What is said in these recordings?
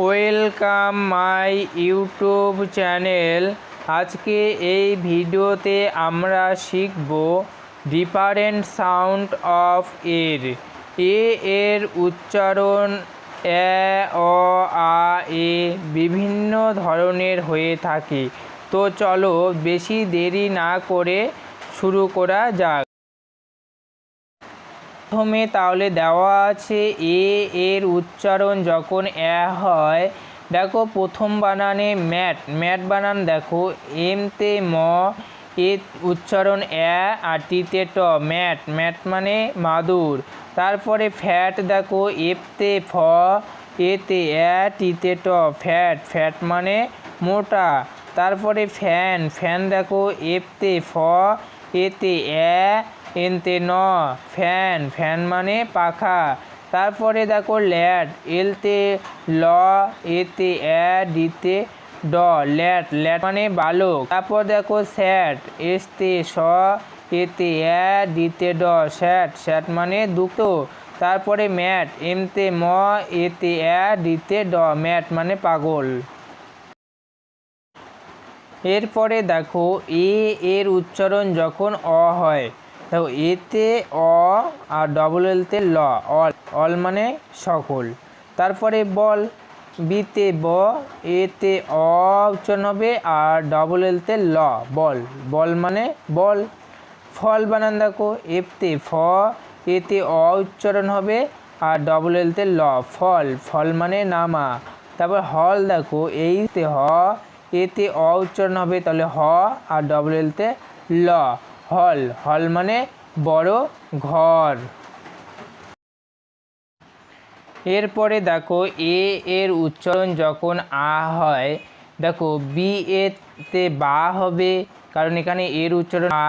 Welcome my YouTube channel. আজকে এই ভিডিওতে আমরা শিখব ডিফারেন্ট সাউন্ড অফ এর উচ্চারণ এ, অ, আ, এ বিভিন্ন ধরনের হয়ে থাকে। তো চলো বেশি দেরি না করে শুরু করা যাক। প্রথমে তাহলে দেওয়া আছে এর উচ্চারণ যখন এ হয়, দেখো প্রথম বানানে ম্যাট বানান দেখো, এমতে ম, এ উচ্চারণ এ আর টিতে ট, ম্যাট মানে মাদুর। তারপরে ফ্যাট দেখো, এফতে ফ, এতে এ, টিতে ট, ফ্যাট মানে মোটা। তারপরে ফ্যান দেখো, এফতে ফ, এতে এ, এনতে ন, ফ্যান মানে পাখা। তারপরে দেখো ল্যাট, এলতে ল, এতে এ, ডিতে ড, ল্যাট মানে বালক। তারপর দেখো স্যাট, এসতে স, এতে এ, ডিতে ড, স্যাট মানে দুঃখ। তারপরে ম্যাট, এমতে ম, এতে এ, ডিতে ড, ম্যাট মানে পাগল। এরপরে দেখো এর উচ্চারণ যখন অ হয়, দেখো এতে অ আর ডবল এলতে ল, অল মানে সকল। তারপরে বল, বিতে ব, এতে অ উচ্চারণ হবে আর ডবল এলতে ল, বল মানে বল। ফল বানান দেখো, এতে ফ, এতে অ উচ্চারণ হবে আর ডবল এলতে ল, ফল মানে নামা। তারপর হল দেখো, এইতে হ, এতে অ উচ্চারণ হবে তাহলে হ আর ডবল এলতে ল, হল মানে বড় ঘর। এরপরে দেখো এর উচ্চারণ যখন আ হয়, দেখো বি এতে বা হবে, কারণ এখানে এর উচ্চারণ আ,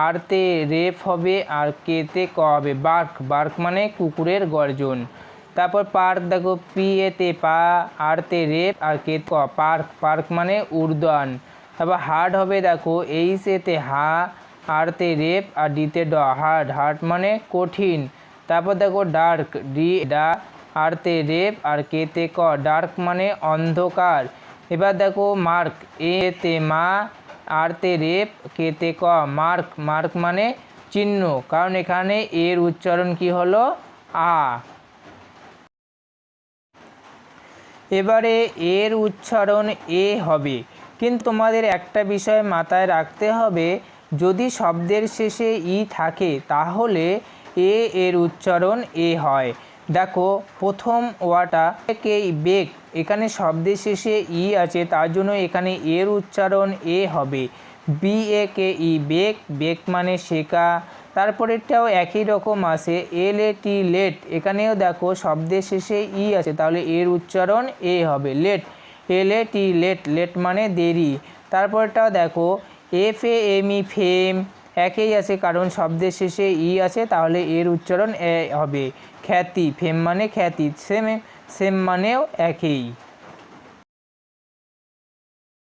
আরতে রেফ হবে আর কেতে ক হবে, বার্ক মানে কুকুরের গর্জন। তারপর পার্ক দেখো, পি এতে পা, আরতে রেপ আর কে ক, পার্ক মানে উদ্যান। তারপর হার্ড হবে দেখো, এইচ এতে হা, আরতে রেপ আর ডিতে ড, হার্ড মানে কঠিন। তারপর দেখো ডার্ক, ডি ডা, আরতে রেপ আর কেতে ক, ডার্ক মানে অন্ধকার। এবার দেখো মার্ক, এতে মা, আরতে রেপ কেতে ক, মার্ক মানে চিহ্ন, কারণ এখানে এর উচ্চারণ কি হলো আ। এবারে এর উচ্চারণ এ হবে, কিন্তু তোমাদের একটা বিষয় মাথায় রাখতে হবে, যদি শব্দের শেষে ই থাকে তাহলে এর উচ্চারণ এ হয়। দেখো প্রথম ওয়াটা বেক, এখানে শব্দের শেষে ই আছে তার জন্য এখানে এর উচ্চারণ এ হবে। BAKE বেক মানে শেখা। তারপরেরটাও একই রকম আসে, LAT লেট, এখানেও দেখো শব্দের শেষে ই আছে তাহলে এর উচ্চারণ এ হবে, LAT লেট মানে দেরি। তারপরটাও দেখো FAME ফেম, একই আছে কারণ শব্দের শেষে ই আছে তাহলে এর উচ্চারণ এ হবে। খ্যাতি, ফেম মানে খ্যাতি, সেম মানেও একই।